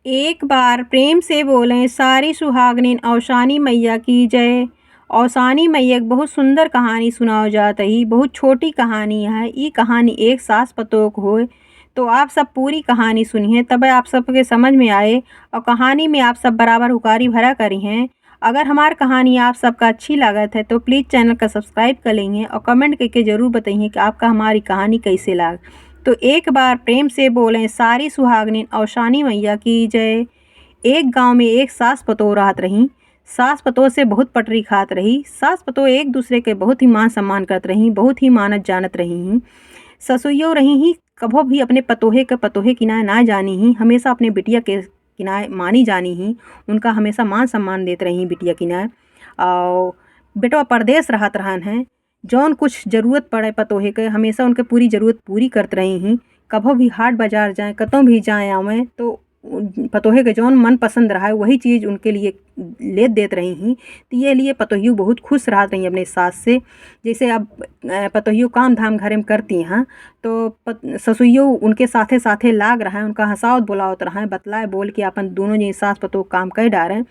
एक बार प्रेम से बोलें सारी सुहागनिन औसानी मैया की जय। औसानी मैया एक बहुत सुंदर कहानी सुनाओ जात ही। बहुत छोटी कहानी है। ये कहानी एक सास पतोह होए। तो आप सब पूरी कहानी सुनिए तब आप सबके समझ में आए और कहानी में आप सब बराबर हुकारी भरा करी हैं। अगर हमारी कहानी आप सबका अच्छी लागत है तो प्लीज़ चैनल का सब्सक्राइब कर लेंगे और कमेंट करके ज़रूर बताइए कि आपका हमारी कहानी कैसे लाग। तो एक बार प्रेम से बोलें सारी सुहागनिन औसानी मैया की जय। एक गांव में एक सास पतोह रहत रही। सास पतोह से बहुत पटरी खात रही। सास पतोह एक दूसरे के बहुत ही मान सम्मान करत रही, बहुत ही मानत जानत रही। ससुइयो रही ही कभो भी अपने पतोहे किनाए ना जानी ही, हमेशा अपने बिटिया के किनाए मानी जानी ही। उनका हमेशा मान सम्मान देते रही बिटिया किनाए। और बेटवा परदेश रहत रहन हैं। जौन कुछ ज़रूरत पड़े पतोहे के हमेशा उनके पूरी ज़रूरत पूरी करत रही ही। कभो भी हाट बाज़ार जाएँ, कतों भी जाएँ आवें तो पतोहे के जौन मन पसंद रहा है वही चीज़ उनके लिए ले देत रही ही। तो ये लिए पतोहियो बहुत खुश रहत रही अपने सास से। जैसे अब पतोहियो काम धाम घरे में करती हैं तो ससुइयो उनके साथे साथे लाग रहा है, उनका हँसावत बुलावत रहा है, बतलाए बोल के अपन दोनों जी सास पतोह काम कर डारें।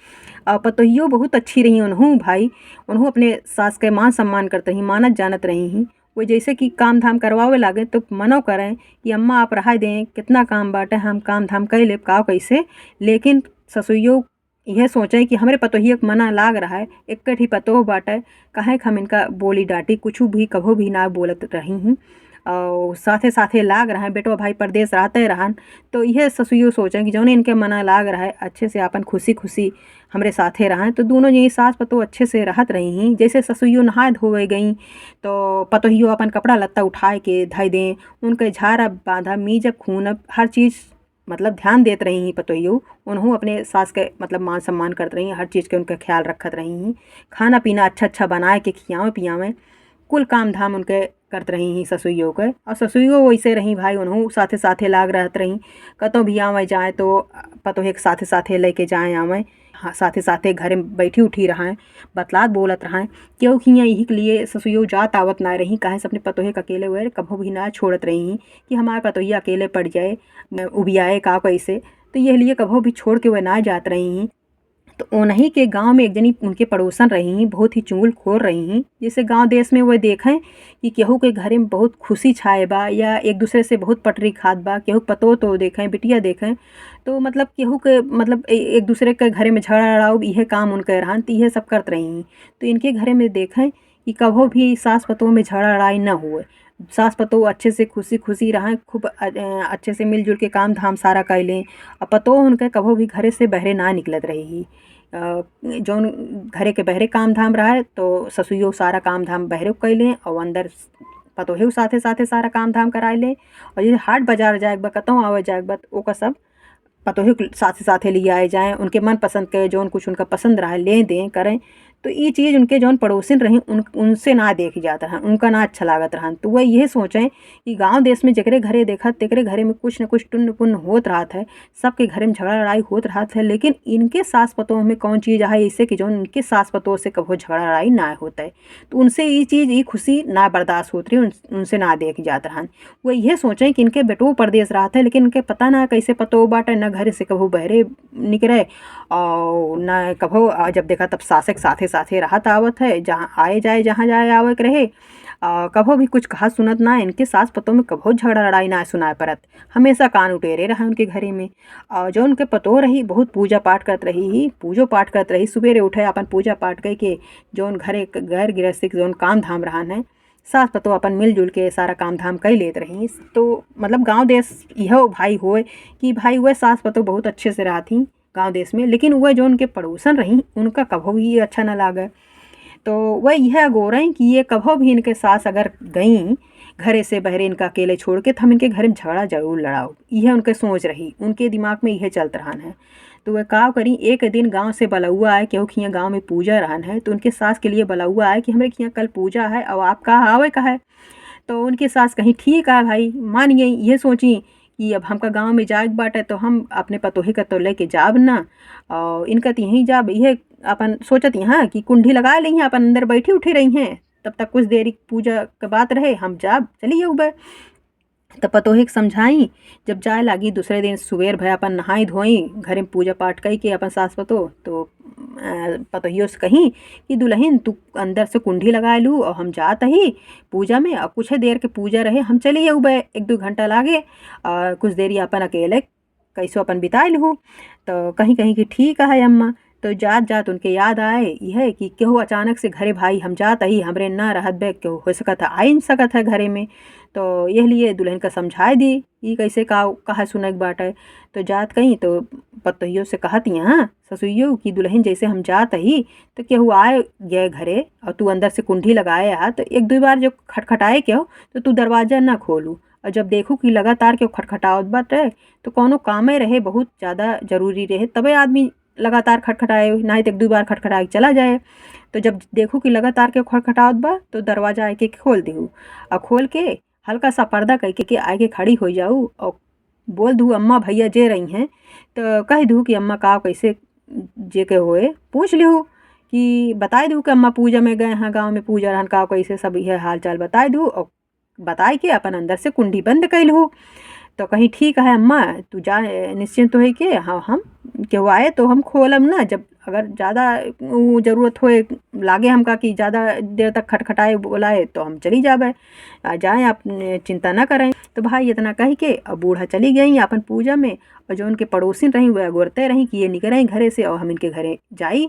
और पतोहियो बहुत अच्छी रही उन्हों भाई। उन्हों अपने सास के मान सम्मान करत रही, मानत जानत रही ही। वो जैसे कि काम धाम करवावे लागे तो मनो करें कि अम्मा आप रहा दें, कितना काम बाटे, हम काम धाम कर लेब का कैसे। लेकिन ससुइयो यह सोचे कि हमरे पतोहिया के मना लाग रहा है, एक ही पतोह बाटे, काहे हम इनका बोली डांटी, कुछ भी कभो भी ना बोलत रही हूँ। और साथे साथे लाग रहा है बेटो भाई परदेश रहते रहन। तो यह ससुइयो सोचें कि जौने इनके मना लाग रहा है अच्छे से अपन खुशी खुशी हमरे साथे रहें। तो दोनों जी सास पतोह अच्छे से रहत रही हैं। जैसे ससुइयो नहाए धोए गई तो पतोहियो अपन कपड़ा लत्ता उठाए के धई दें, उनके झाड़ब बांधब मीजब खूनब हर चीज़ मतलब ध्यान देत रही हैं पतोहियो। उन्हों अपने सास के मतलब मान सम्मान करत रही, हर चीज़ के उनका ख्याल रखत रही हैं। खाना पीना अच्छा अच्छा बनाए के खियावें पियावें, कुल काम धाम उनके करत रही हैं ससुइयो के। और ससुइयो वैसे रही भाई, उन्हों साथे साथे लाग रहत रही। कतों भी आवें जाए तो पतोहे के साथे साथे लेके जाएँ आवें। हाँ, साथे साथे घरे में बैठी उठी रहें, बतलात बोलत रहें। क्योंकि यही के लिए ससुइयो जात आवत ना रही, काहे से अपने पतोहे के अकेले हुए कभो भी ना छोड़त रही कि हमारे पतोहिया अकेले पड़ जाए उबियाए का कैसे। तो यह लिए कभो भी छोड़ के वह ना जात रही। तो उन्हीं के गांव में एक जनी उनके पड़ोसन रही, बहुत ही चुगलखोर रही। जैसे गांव देश में वह देखें कि केहू के घरे में बहुत खुशी छाए बा या एक दूसरे से बहुत पटरी खात बा, केहू पतोह तो देखें बिटिया देखें तो मतलब केहू के मतलब एक दूसरे के घरे में झगड़ा लड़ाओ यह काम उनके रहन, तो यह सब करत रही। तो इनके घरे में देखें कि कभो भी सास पतोह में झगड़ा लड़ाई न हुए, सास पतोह अच्छे से खुशी खुशी रहें, खूब अच्छे से मिलजुल के काम धाम सारा कर लें। और पतोह उनके कभो भी घरे से बहरे ना निकलत रही। जौन घरे के बहरे काम धाम रहा है तो ससुइयो सारा काम धाम बहरे कर लें और अंदर पतोहे साथे साथे सारा काम धाम कराए लें। और जैसे हाट बाजार जाए बा, कतों आवे जाए बा, ओका सब पतोहे के साथे साथे ले आए जाएँ, उनके मन पसंद के जौन कुछ उनका पसंद रहा लें दें करें। तो ये चीज़ उनके जौन पड़ोसिन रही उनसे ना देखी जात रहन, उनका ना अच्छा लागत रहन। तो वह यह सोचें कि गांव देश में जकरे घरे देखत तेकरे घरे में कुछ न कुछ टुन्न पुन्न होत रहत है, सबके घरे में झगड़ा लड़ाई होत रहत है। लेकिन इनके सास पतोह में कौन चीज़ है ऐसे कि जौन इनके सास पतोह से कभो झगड़ा लड़ाई ना होता है। तो उनसे ये चीज़ ये खुशी ना बर्दाश्त होती रही, उनसे ना देखी जात रहन। वह यह सोचें कि इनके बेटो परदेश रहत है, लेकिन इनके पता ना कैसे पतोह बाटे, न घरे से कभो बहरे निकले और न कभो जब देखा तब सासे के साथे साथे रहत आवत है, जहाँ आए जाए जहाँ जाए आवे के रहे। कभो भी कुछ कहा सुनत ना, इनके सास पतोह में कभो झगड़ा लड़ाई ना सुनाए परत, हमेशा कान उटेरे रहा उनके घरे में। जो उनके पतोह रही बहुत पूजा पाठ करत रही, पूजो पाठ करत रही, सुबेरे उठे अपन पूजा पाठ करके जौन घरे गैर गृहस्थी के जौन काम धाम रहन है सास पतोह अपन मिलजुल के सारा काम धाम कर लेत रही। तो मतलब गांव देश यह भाई होए कि भाई वह सास पतोह बहुत अच्छे से रहती गांव देश में। लेकिन वह जो उनके पड़ोसन रही उनका कभो भी ये अच्छा ना लागे। तो वह यह गोरें कि ये कभो भी इनके सास अगर गई घरे से बहरे इनका अकेले छोड़ के तो हम इनके घर में झगड़ा जरूर लड़ाओ, यह उनके सोच रही, उनके दिमाग में यह चलत रहन है। तो वह का करी एक दिन गांव से बलौआ आए, क्योंकि यहाँ गांव में पूजा रहन है। तो उनके सास के लिए बलौआ आए कि हमारे यहाँ कल पूजा है और आप कहाँ आवे का है। तो उनकी सास कहीं ठीक है भाई मान गई, ये सोची कि अब हमका गांव में जाए बाटे तो हम अपने पतोहे का तो लेके जाब ना, और इनका तो यहीं जाब। यह अपन सोचत यहाँ कि कुंडी लगा ली हैं, अपन अंदर बैठी उठी रही हैं, तब तक कुछ देरी पूजा के बात रहे हम जाब चलिए उबे। त पतोही के समझाई। जब जाए लागी दूसरे दिन सुबेर भय अपन नहाई धोई घरे में पूजा पाठ कई के अपन सास पतो तो पतोहियो से कहीं कि दुल्हन तू अंदर से कुंडी लगा लू और हम जात ही पूजा में और कुछ देर के पूजा रहे हम चले जाऊ बे 1-2 घंटा लागे और कुछ देरी अपन अकेले कैसो अपन बिताए लूँ। तो कहीं कहीं कि ठीक है अम्मा। तो जात जात उनके याद आए यह कि केहू अचानक से घरे भाई हम जात ही हमरे ना रहत बे केहू हो सकत है आ ही नहीं सकत है घरे में। तो यह लिए दुल्हन का समझाए दी ये कैसे कहा सुनक बाटे। तो जात कहीं तो पतोहियों से कहत यहाँ ससुइयो कि दुल्हन जैसे हम जात ही तो केहू आए गए घरे और तू अंदर से कुंडी लगाए आ तो 1-2 बार जो खटखटाए क्यों तो तू दरवाजा ना खोलू और जब देखू कि लगातार क्यों खटखटावत बाटे तो कौनो कामे रहे बहुत ज़्यादा जरूरी रहे तबे आदमी लगातार खटखटाए नहीं तो 1-2 बार खटखटाए चला जाए। तो जब देखू कि लगातार के खटखटावत बा तो दरवाजा आके खोल देहू और खोल के हल्का सा पर्दा करके के आगे खड़ी हो जाऊँ और बोल दूँ अम्मा भैया जे रही हैं तो कह दूँ कि अम्मा का कैसे जे के होए पूछ लिहूँ कि बताए दूँ कि अम्मा पूजा में गए हैं गाँव में पूजा रहन का कैसे सब यह हाल चाल बताए दूँ और बताए के अपन अंदर से कुंडी बंद कर लूँ। तो कहीं ठीक है अम्मा तू जा निश्चिंत होए के हाँ हम केहू आए तो हम खोलम ना जब अगर ज़्यादा ज़रूरत होए लागे हमका कि ज़्यादा देर तक खटखटाए बोलाए तो हम चली जाए जाएँ आप चिंता ना करें। तो भाई इतना कह के अब बूढ़ा चली गई अपन पूजा में और जो उनके पड़ोसिन रही वह गोरते रही कि ये निकल घरे से और हम इनके घरे जाई।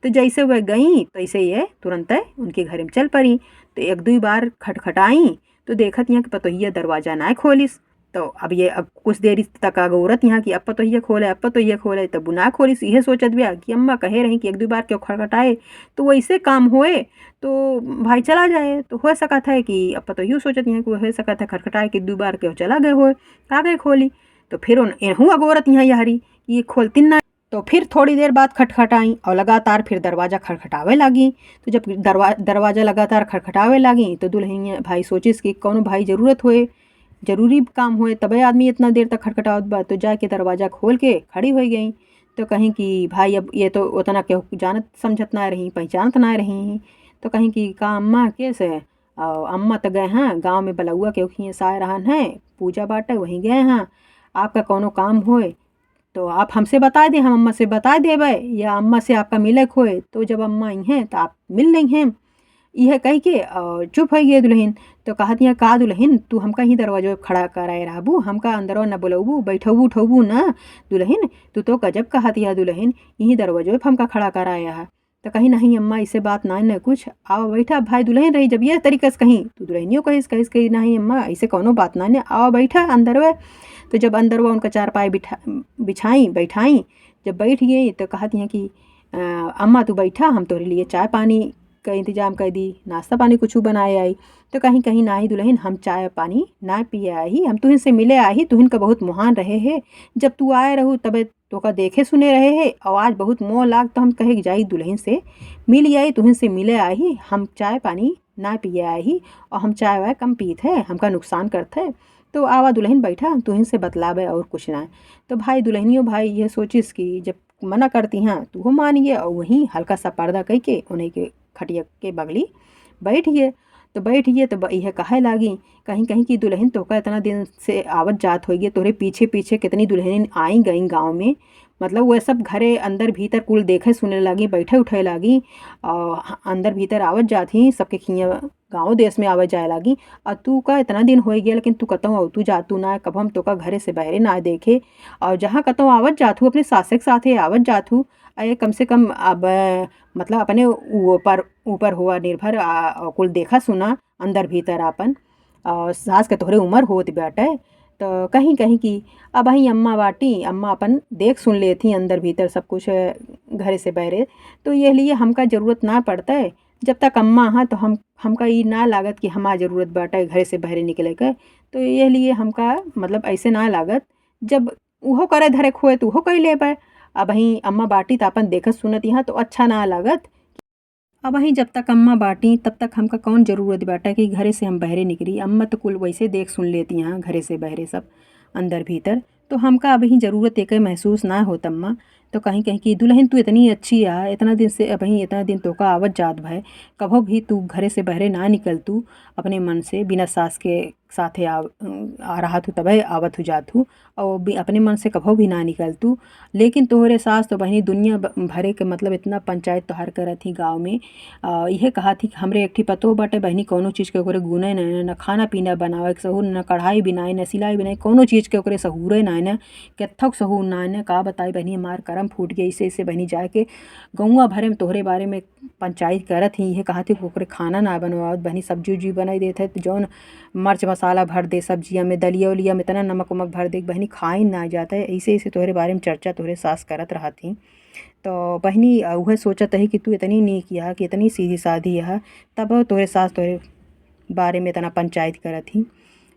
तो जैसे वह गई तो ऐसे ये तुरंत उनके घरे में चल पड़ी। तो 1-2 बार खटखटाई तो देखत यहाँ कि पतोहिया दरवाजा ना खोलिस। तो अब कुछ देरी तक अगोरत यहाँ कि अब पतोहिया खोले तब ना खोलिस यह सोचत बिया कि अम्मा कहे रही कि 1-2 बार क्यों खटखटाए तो वैसे काम होए तो भाई चला जाए। तो हो सकत है कि अब पतोहियो सोचत यहाँ कि हो सकत है खटखटाए कि 2 बार क्यों चला गए होए का गए खोली। तो फिर एहू अगोरत यहाँ यारी ये खोलती ना। तो फिर थोड़ी देर बाद खटखटाई और लगातार फिर दरवाज़ा खटखटावे लगी। तो जब दरवाज़ा लगातार खटखटावे लगी तो दुल्हनिया भाई सोचिस कि कौनो भाई ज़रूरत होए ज़रूरी काम होए तबे आदमी इतना देर तक खटखटावत बा। तो जाके दरवाज़ा खोल के खड़ी हो गई। तो कहीं कि भाई अब ये तो उतना केहू जानत समझत ना रही पहचानत ना रही। तो कहीं कि का अम्मा कैसे अम्मा तो गए हैं गाँव में बलौआ केहू खिए साए रहन हैं पूजा बाटे वहीं गए हैं आपका कौनो काम होए तो आप हमसे बता दें हम अम्मा से बता देबै या अम्मा से आपका मिलक होए। तो जब अम्मा आई हैं तो आप मिल नहीं हैं यह कह के चुप हो गए दुल्हन। तो कहत यहाँ का दुल्हन तू हमका ही दरवाजा खड़ा कराए रहबू हमका अंदर न बुलबू बैठबू उठबू ना दुल्हन तू तो गजब कहत यह दुल्हन यही दरवाजे पर हमका खड़ा कराया है। तो कहीं नहीं अम्मा इसे बात ना न कुछ आओ बैठा भाई दुल्हन रही जब यह तरीके से कहीं तो दुल्हनियों कहिस कही नहीं अम्मा ऐसे कौनो बात ना ने आओ बैठा अंदर वे। तो जब अंदर हुआ उनका चारपाई बिछाई बैठाई जब बैठ गई तो कहती हैं कि अम्मा तू बैठा हम तोरे लिए चाय पानी का इंतजाम कर दी नाश्ता पानी कुछ बनाए आई। तो कहीं कहीं ना ही दुल्हन हम चाय पानी ना पिए आई हम तुहन से मिले आई तुहन का बहुत मुहान रहे है जब तू आए रहू तबे तो का देखे सुने रहे है और आज बहुत मोह लाग तो हम कहे जाई दुल्हन से मिल आई तुहन से मिले आई हम चाय पानी ना पिए आई और हम चाय वाय कम पीत है हमका नुकसान करते है। तो आवा दुल्हन बैठा तुहन से बतलावे और कुछ ना। तो भाई दुल्हनियों भाई ये सोचिस कि जब मना करती हैं तो वो मानिए और वहीं हल्का सा पर्दा कह के उन्हीं के खटिया के बगली बैठिए। तो बैठिए तो यह कहे लागी कहीं कहीं की दुल्हन तो का इतना दिन से आवत जात होगी तोरे पीछे पीछे कितनी दुल्हन आई गई गाँव में मतलब वह सब घरे अंदर भीतर कुल देखे सुने लगी बैठे उठे लगी और अंदर भीतर आवत जात ही सबके खिया गाँव देश में आवत जाए लगी। और तू का इतना दिन हो गया लेकिन तू कतौ तू जातू ना कब हम तो का घरे से बहरे ना देखे और जहाँ कतौ आवत जातू अपने सासे के साथे आवत जातू अरे कम से कम अब मतलब अपने ऊपर हुआ निर्भर कुल देखा सुना अंदर भीतर अपन और सास के तोहरे उम्र होत बाटे। तो कहीं कहीं की अब ही अम्मा बाटी अम्मा अपन देख सुन लेती अंदर भीतर सब कुछ घरे से बहरे। तो ये लिए हमका ज़रूरत ना पड़ता है जब तक अम्मा हाँ तो हमका ये ना लागत कि हमारा ज़रूरत बाटे घरे से बहरे निकले के। तो ये लिए हमका मतलब ऐसे ना लागत जब उहो करे धरे खोए तो उहो कर ले पाए। अब ही अम्मा बाटी तो अपन देखत सुनत यहाँ तो अच्छा ना लागत। अब वहीं जब तक अम्मा बाटी तब तक हमका कौन ज़रूरत बाटा कि घरे से हम बहरे निकली अम्मा तो कुल वैसे देख सुन लेती हैं घरे से बहरे सब अंदर भीतर। तो हमका अब ही ज़रूरत एक महसूस ना होत अम्मा। तो कहीं कहीं कि दुल्हन तू इतनी अच्छी आ इतना दिन से अब ही इतना दिन तो का आवत जात भाई कभो भी तू घरे से बहरे ना निकल तू अपने मन से बिना सास के साथे आ रहा तू तबे आवत हो जात हूँ और अपने मन से कभो भी ना निकल तू। लेकिन तोहरे सास तो बहिनी दुनिया भरे के मतलब इतना पंचायत तोहार करत ही गाँव में। इहे कहा थी कि हमरे एक ठी पतो बाटे बहिनी कौनो चीज़ के ओकरे गुने नहीं न खाना पीना बनावे के सहूर न कढ़ाई बिनाई न सिलाई बिनाई कौनो चीज़ के ओकरे सहूरे नहीं न कत्थक सहूर नहीं न का बताई बहिनी हमार करम फूट गई ऐसे ऐसे बहिनी जाके गौवा भरे में तोहरे बारे में पंचायत करत ही। इहे कहा थी ओकरे खाना ना बनवावत बहिनी सब्जी उब्जी बनाई देत है तो जौन मर्च मसाला भर दे सब्जिया में दलिया उलिया में इतना नमक वमक भर दे बहिनी खाई ना जाता है। ऐसे ऐसे तोहरे बारे में चर्चा तोहरे सास करत रहा थी। तो बहिनी वह सोचत है कि तू इतनी नेक यह कि इतनी सीधी साधी यह तब तोहरे सास तोहरे बारे में इतना पंचायत करत ही।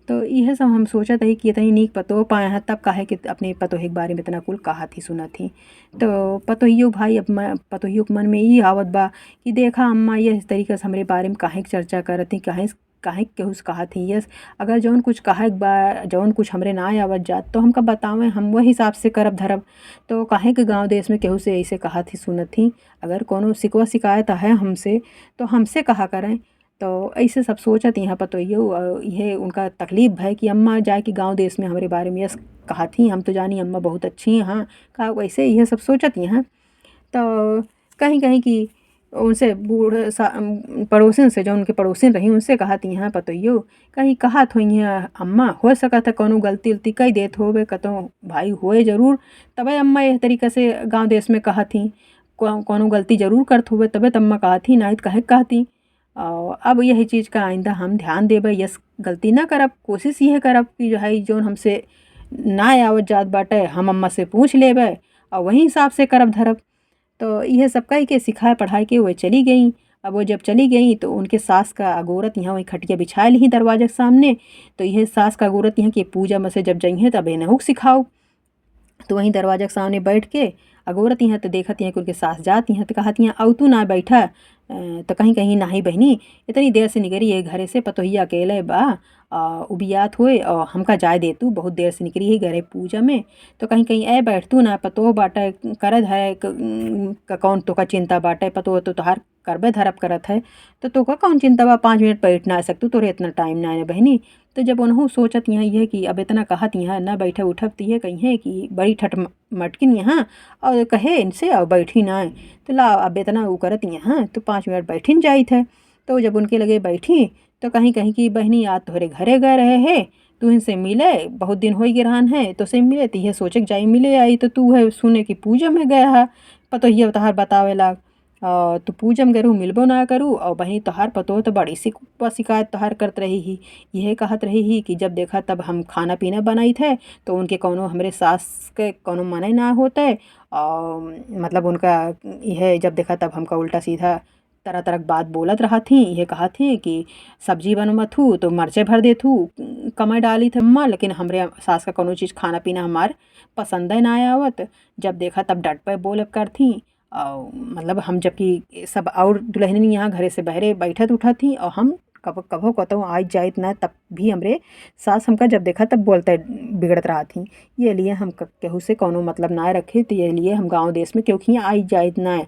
तो यह सब हम सोचत ही कि इतनी नीक पतो पाए हैं तब काहे कि अपने पतोहे के बारे में इतना कुल कहा थी सुना थी। तो पतोहियो भाई अब पतोहियो के मन में ये आवत बा कि देखा अम्मा ये इस तरीके से हमारे बारे में काहे चर्चा करत थी काहे काहे केहू से कहा थी यस अगर जौन कुछ कहा बा जौन कुछ हमरे ना आवत जात तो हमका बतावें हम वही हिसाब से करब धरब। तो काहे के गांव देश में केहू से ऐसे कहा थी सुनत थी अगर कोनो शिकवा शिकायत है हमसे तो हमसे कहा करें। तो ऐसे सब सोचत यहाँ पर तो ये उनका तकलीफ है कि अम्मा जाए कि गांव देश में हमारे बारे में यस कहा थी हम तो जानी अम्मा बहुत अच्छी हैं हाँ कहा वैसे यह सब सोचत यहाँ। तो कहीं कहीं की उनसे बूढ़े पड़ोसिन से जो उनके पड़ोसिन रही उनसे कहा थी यहाँ पतोइयो कहीं कहा थो अम्मा हो सका था कोनो गलती उलती कई देत होवे कतो भाई होए जरूर तबे अम्मा यह तरीके से गांव देश में कहा थी कोनो गलती जरूर करत होवे तबे अम्मा कहा थी ना कहे कहा थी। अब यही चीज़ का आइंदा हम ध्यान देबे यस गलती ना करब कोशिश यह करब कि जो है जोन हमसे ना आवत जात बाटे हम अम्मा से पूछ लेबे और वही हिसाब से करब धरब। तो यह सब कह के सिखाए पढ़ाए के वो चली गई। अब वो जब चली गई तो उनके सास का अगोरत यहाँ वही खटिया बिछाए ली दरवाजे के सामने। तो यह सास का अगोरत यहाँ की पूजा में से जब जाइए तब इन्हें सिखाओ। तो वहीं दरवाजे के सामने बैठ के अगोरत यहाँ तो देखत यहाँ कि उनके सास जाती हैं तो कहती हैं औ तू ना बैठा तो कहीं कहीं नाही बहनी इतनी देर से निकली ये घरे से पतोहिया अकेले बा उबियात हुए और हमका जाए दे तू बहुत देर से निकली है घरे पूजा में। तो कहीं कहीं ए बैठ तू ना पतो बाटे करत है कौन तो का चिंता बाटे पतो तो तोहार करबे धरब करत है तो का कौन चिंता बा 5 मिनट बैठ ना सकतू तोरे इतना टाइम ना है बहनी। तो जब उन्हों सोचत यहाँ है कि अब इतना कहत यहाँ ना बैठे उठब तो ये कहीं है कि बड़ी ठट मटकिन यहाँ और कहे इनसे और बैठी ना तो ला अब इतना वो करत यहाँ तो 5 मिनट बैठिन जाई थे। तो जब उनके लगे बैठी तो कहीं कहीं की बहनी आज तोहरे घरे गए रहे है तू इनसे मिले बहुत दिन हो गए रहन है तो से मिले तो यह सोचे जाई मिले आई तो तू है सुने की पूजा में गया है पतो ये तहार बतावे लाग तो पूजा में गरू मिलबो ना करूँ और बहनी तोहार पतो तो बड़ी शिकायत तोहार करत रही ही यह कहत रही ही कि जब देखा तब हम खाना पीना बनाई थे तो उनके कोनो हमरे सास के कोनो मने ना होते और मतलब उनका यह जब देखा तब हमका उल्टा सीधा तरह तरह बात बोलत रहा थी। यह कहा थी कि सब्जी बनमत हूँ तो मर्चे भर देत हूँ कमय डाली थे अम्मा लेकिन हमरे सास का कोनो चीज़ खाना पीना हमार पसंद है ना आवत। जब देखा तब डट पे बोल कर थी मतलब हम जबकि सब और दुल्हन यहाँ घरे से बहरे बैठत उठा थी और हम कब कभो कतो आज जाइत ना तब भी हमरे सास हमका जब देखा तब बोलते बिगड़त रहा थी। ये लिए हम केहू से कोनो मतलब ना रखे तो ये लिए हम गांव देश में क्योंकि आई जाइत ना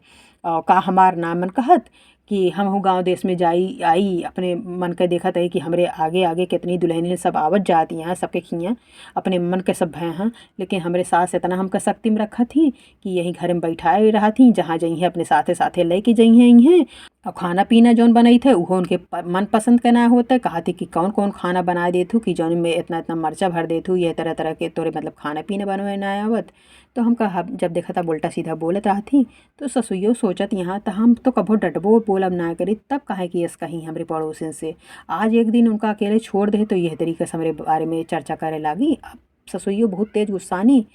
का हमार ना मन कहत कि हम हूँ गांव देश में जाई आई अपने मन के देखत है कि हमरे आगे आगे कितनी दुल्हन सब आवत जाती हैं सबके खियाँ अपने मन के सब भय हैं लेकिन हमरे सास इतना हमका शक्ति में रखा थी कि यही घर में बैठाए रहा थी जहाँ जाइए अपने साथे साथे लेके जाइए इन्हें और खाना पीना जौन बनाई थे वो उनके मन पसंद का ना होता है। कहा थी कि कौन कौन खाना बना देतू कि जौन में इतना इतना मर्चा भर देतू ये तरह तरह के तोरे मतलब खाना पीना बनवे ना आवत। तो हमका जब देखा था उल्टा सीधा बोलत रहा थी तो ससुइयो सोचत यहाँ तो हम तो कभो डटबो बोलब ना करी तब कहे कि यस कहीं हमारे पड़ोसिन से आज एक दिन उनका अकेले छोड़ दे तो यह तरीके से हमारे बारे में चर्चा करे लागी। अब ससुइयो बहुत तेज गुस्सानी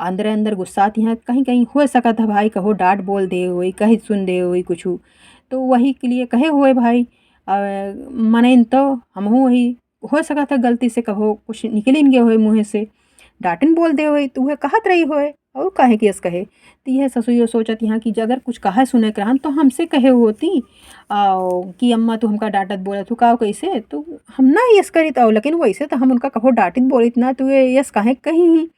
अंदर अंदर गुस्सात यहाँ कहीं कहीं हो सका था भाई कहो डांट बोल दे हुई कहीं सुन दे हुई कुछ तो वही के लिए कहे हुए भाई मने तो हम वही हो सका था गलती से कहो कुछ निकलिन गए हुए मुँह से डांटन बोल दे हुए तो वह कहत रही होए और काहे कि यस कहे तो यह ससुइयो सोचत यहाँ कि अगर कुछ कहा सुने के रहन तो हमसे कहे होती कि अम्मा तू हमका डांटत बोलत तू का कैसे तो हम ना यस करी तो लेकिन वैसे तो हम उनका कहो डांटित बोलित ना तो ये यस काहे कहीं ही।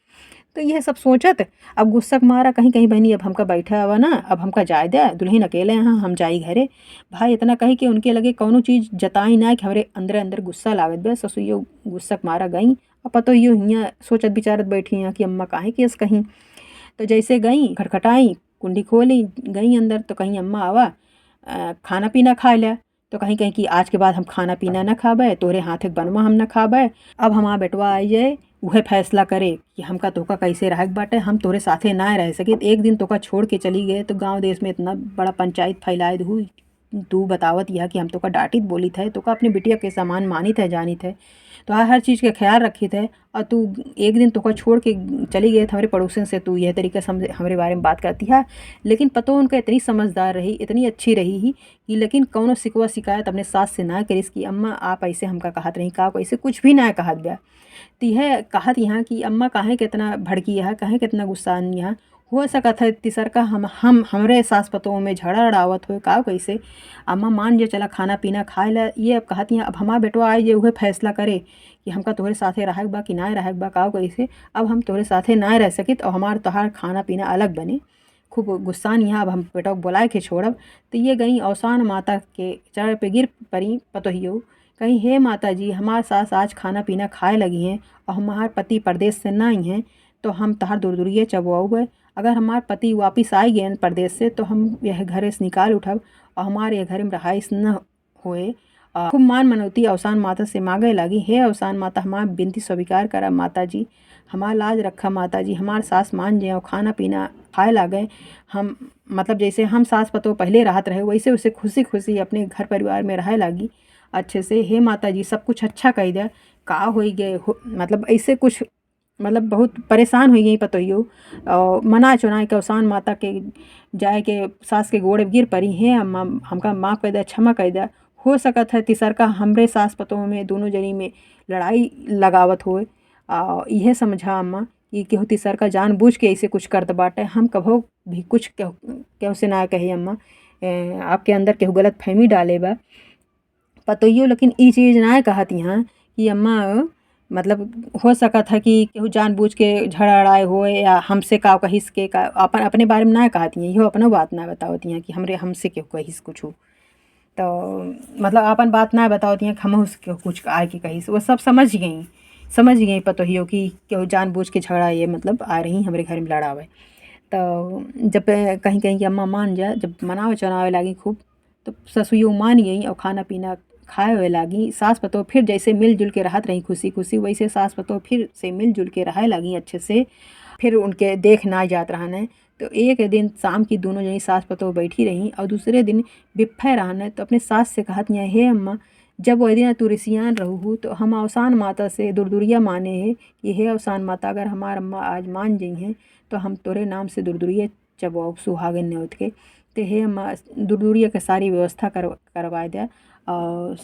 तो यह सब सोचत अब गुस्सा के मारा कहीं कहीं बहनी अब हमका बैठा हुआ ना, अब हमका जाय दे, दुल्हन अकेले यहाँ हम जाई घरे। भाई इतना कही कि उनके लगे कौनो चीज़ जताई ना कि हमरे अंदर अंदर गुस्सा लागत बे। ससुइयो गुस्सा के मारा गई और पतो यो हियाँ सोचत विचारत बैठी हैं कि अम्मा काहे केस कहीं। तो जैसे गई खटखटाई, कुंडी खोली, गई अंदर तो कहीं अम्मा आवा खाना पीना खा लिया। तो कहीं कहीं कि आज के बाद हम खाना पीना न खाबे, तोरे हाथ के बनवा हम न खाबे। अब हमार बेटवा आई जाए वह फैसला करे कि हमका तोका कैसे रह बाटे, हम तोरे साथे ना रह सके। एक दिन तोका छोड़ के चली गए तो गांव देश में इतना बड़ा पंचायत फैलाए हुई, तू बतावत यह कि हम तोका डांटित बोली थे, तोका अपने बिटिया के समान मानी थे जानी थे, तो हर चीज़ के ख्याल रखी थे। और तू एक दिन तोका छोड़ के चली गई हमारे पड़ोसन से, तू यह तरीके से हमारे बारे में बात करती है। लेकिन पतो उनका इतनी समझदार रही, इतनी अच्छी रही ही कि लेकिन कौनो शिकवा शिकायत अपने सास से ना करिस कि अम्मा आप ऐसे हमका कहत रही, का ऐसे कुछ भी ना कहत बया। तो यह कहत यहाँ कि अम्मा काहे कितना भड़की है, काहे कितना गुस्सा यहाँ हो सकत है तीसर का हम हमरे सास पतों में झगड़ा लड़ावत हो का कैसे। अम्मा मान जे चला खाना पीना खाए ला, ये अब कहती हैं अब हमार बेटवा आए जे उहे फैसला करे कि हमका तोहरे साथे रहक बा कि ना रहक बा का कैसे। अब हम तोहरे साथे ना रह सकित और हमार तोहार खाना पीना अलग बने। खूब गुस्सान यहाँ अब हम बेटा को बुलाए के छोड़ब। तो ये गई औसान माता के चरण पे गिर पड़ी पतोहियो, कहीं हे माता जी हमार सास आज खाना पीना खाए लगी हैं और हमार पति परदेश से ना आई हैं, तो हम तहार दूर दूरिये चबुआए। अगर हमार पति वापिस आई गए परदेश से तो हम यह घरे से निकाल उठब और हमारे यह घर में रहाइश न होए। खूब मान मनौती औसान माता से मांगे लगी, हे औसान माता हमार बिनती स्वीकार करा माता जी, हमार लाज रखा माता जी, हमार सास मान जाए और खाना पीना खाए लागे। हम मतलब जैसे हम सास पतो पहले राहत रहे वैसे उसे खुशी खुशी अपने घर परिवार में रहे लागी अच्छे से। हे माता जी सब कुछ अच्छा कही दे, का हो गए मतलब ऐसे कुछ मतलब बहुत परेशान हुई गई पतोहियो और मना चुनाए के औसान माता के जाए के सास के गोड़े गिर पड़ी। हे अम्मा हमका माफ़ कर दे, क्षमा कर दे। हो सकत है तीसर का हमरे सास पतों में दोनों जनी में लड़ाई लगावत होए। यह समझा अम्मा कि केहू तीसर का जानबूझ के ऐसे कुछ करत बाटे, हम कभो भी कुछ केहू से ना कही अम्मा, आपके अंदर केहू गलत फहमी डाले बा पतोहियो। लेकिन ई चीज़ ना कहत यहाँ कि अम्मा मतलब हो सकत है कि केहू जानबूझ के झगड़ा लड़ाई होए या हमसे का कहिस के का अपन अपने बारे में ना कहती हैं, इहो अपनो बात ना बतावती हैं कि हमरे हमसे केहू कहिस कुछ। तो मतलब अपन बात ना बतावती हैं कि हम उसके कुछ आए के कहिस, वो सब समझ गई पतोहियो कि केहू जानबूझ के झगड़ा ये मतलब आ रही हमरे घर में लड़ावे। तो जब कहीं कहीं कि अम्मा मान जा, जब मनावे चनावे लागी खूब तो ससुइयो मान गई और खाना पीना खाए हुए लागी। सास पतो फिर जैसे मिलजुल के रहत रही खुशी खुशी, वैसे सास पतो फिर से मिलजुल के रहे लगी अच्छे से। फिर उनके देख ना जात रहने। तो एक दिन शाम की दोनों जनी सास पतो बैठी रहीं और दूसरे दिन बिफ्फे रहने। तो अपने सास से कहत हैं, हे अम्मा जब वही दिन तू रिसियान रहू तो हम औसान माता से दुरदुरिया माने है कि हे औसान माता अगर हमार अम्मा आज मान जाइ हैं तो हम तोरे नाम से दुरदुरिया चबो सुहागिन न्योत के। तो हे अम्मा दुरदुरिया के सारी व्यवस्था करवा दिया और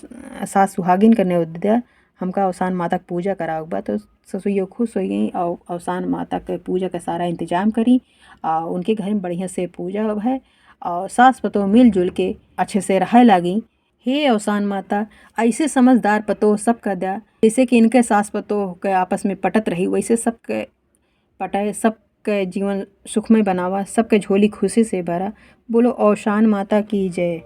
सास सुहागिन के न्योत दिया, हमका औसान माता की पूजा कराओ बा। तो ससुइयो खुश हो गई और औसान माता के पूजा का सारा इंतजाम करी और उनके घर में बढ़िया से पूजा है और सास पतो मिलजुल के अच्छे से रह लगी। हे औसान माता ऐसे समझदार पतो सब कर दिया, जैसे कि इनके सास पतो के आपस में पटत रही वैसे सबके पटाए, सबके जीवन सुखमय बनावा, सबके झोली खुशी से भरा। बोलो औसान माता की जय।